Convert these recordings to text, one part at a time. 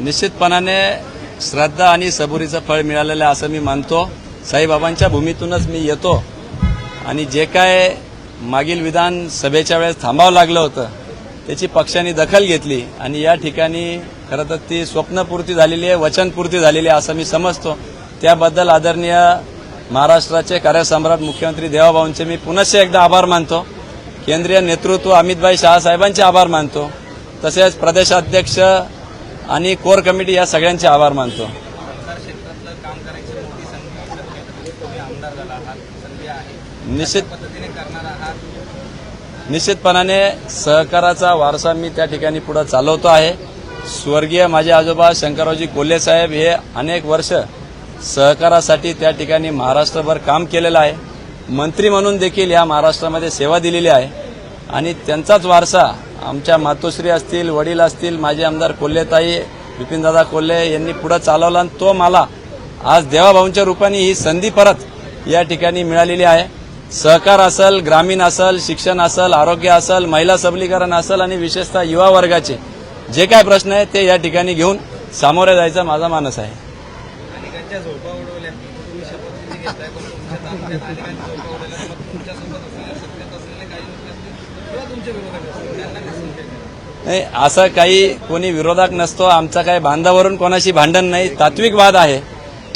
निश्चितपणाने श्रद्धा आणि सबुरीचं फळ मिळालेलं आहे असं मी मानतो। साईबाबांच्या भूमीतूनच मी येतो आणि जे काय मागील विधानसभेच्या वेळेस थांबावं लागलं होतं त्याची पक्षाने दखल घेतली आणि या ठिकाणी खरं तर ती स्वप्नपूर्ती झालेली आहे, वचनपूर्ती झालेली आहे असं मी समजतो। त्याबद्दल आदरणीय महाराष्ट्राचे कार्यसम्राट मुख्यमंत्री देवाभाऊंचे मी पुनश्च एकदा आभार मानतो। केंद्रीय नेतृत्व अमितभाई शाह साहेबांचे आभार मानतो, तसेच प्रदेशाध्यक्ष आणि कोर कमिटी या सगळ्यांचे आभार मानतो। निश्चितपणाने सहकाराचा वारसा मी त्या ठिकाणी पुढे चालवतो आहे। स्वर्गीय माझे आजोबा शंकररावजी कोल्हे साहेब हे अनेक वर्ष सहकारासाठी त्या ठिकाणी महाराष्ट्रभर काम केलेलं आहे, मंत्री म्हणून देखील या महाराष्ट्रामध्ये सेवा दिलेली आहे आणि त्यांचाच वारसा आमच्या मातोश्री असतील, वडील असतील, माजी आमदार कोल्हेताई विपिनदादा कोल्हे यांनी पुढे चालवला आणि तो मला आज देवाभाऊंच्या रूपाने ही संधी परत या ठिकाणी मिळालेली आहे। सहकार असेल, ग्रामीण असेल, शिक्षण असेल, आरोग्य असेल, महिला सबलीकरण असेल आणि विशेषतः युवा वर्गाचे जे काय प्रश्न आहेत ते या ठिकाणी घेऊन सामोरे जायचा माझा मानस आहे। नाही, असं काही कोणी विरोधक नसतो। आमचा काही बांधावरून कोणाशी भांडण नाही, तात्विक वाद आहे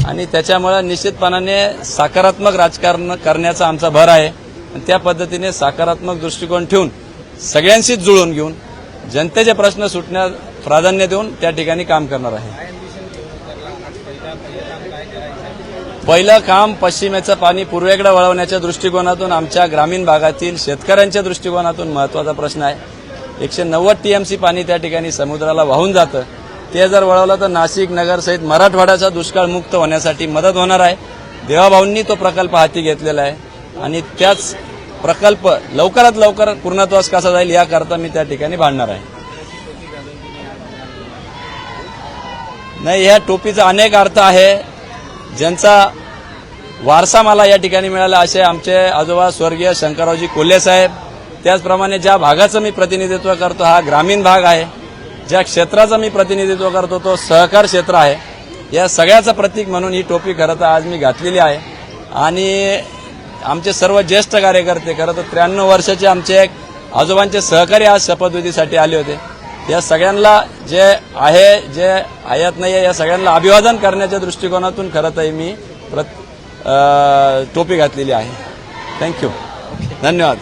आणि त्याच्यामुळे निश्चितपणाने सकारात्मक राजकारण करण्याचा आमचा भर आहे आणि त्या पद्धतीने सकारात्मक दृष्टिकोन ठेवून सगळ्यांशीच जुळून घेऊन जनतेचे प्रश्न सुटण्यास प्राधान्य देऊन त्या ठिकाणी काम करणार आहे। पहिलं काम पश्चिमेचं पाणी पूर्वेकडे वळवण्याच्या दृष्टिकोनातून आमच्या ग्रामीण भागातील शेतकऱ्यांच्या दृष्टिकोनातून महत्त्वाचा प्रश्न आहे। 190 टीएमसी पाणी त्या ठिकाणी समुद्राला वाहून जातं, ते जर वळवलं तर नाशिक नगर सहित मराठवाड्याचा दुष्काळ मुक्त होण्यासाठी मदत होणार आहे। देवाभाऊंनी तो प्रकल्प हाती घेतलेला आहे आणि त्याच प्रकल्प लवकरात लवकर पूर्णत्वास कसा जाईल याकरता मी त्या ठिकाणी भांडणार आहे। नाही, या टोपीचा अनेक अर्थ आहे, ज्यांचा वारसा मला या ठिकाणी मिळाला असे आमचे आजोबा स्वर्गीय शंकररावजी कोल्हे साहेब। त्याचप्रमाणे ज्या भागाचं मी प्रतिनिधित्व करतो हा ग्रामीण भाग आहे, ज्या क्षेत्राचं मी प्रतिनिधित्व करतो तो सहकार क्षेत्र आहे। या सगळ्याचं प्रतीक म्हणून ही टोपी खरं तर आज मी घातलेली आहे आणि आमचे सर्व ज्येष्ठ कार्यकर्ते खरं तर 93 वर्षाचे आमचे एक आजोबांचे सहकारी आज शपथविधीसाठी आले होते। या सगळ्यांना जे आहे जे आयात नाही आहे या सगळ्यांना अभिवादन करण्याच्या दृष्टिकोनातून खरं तर मी टोपी घातलेली आहे। थँक्यू, धन्यवाद।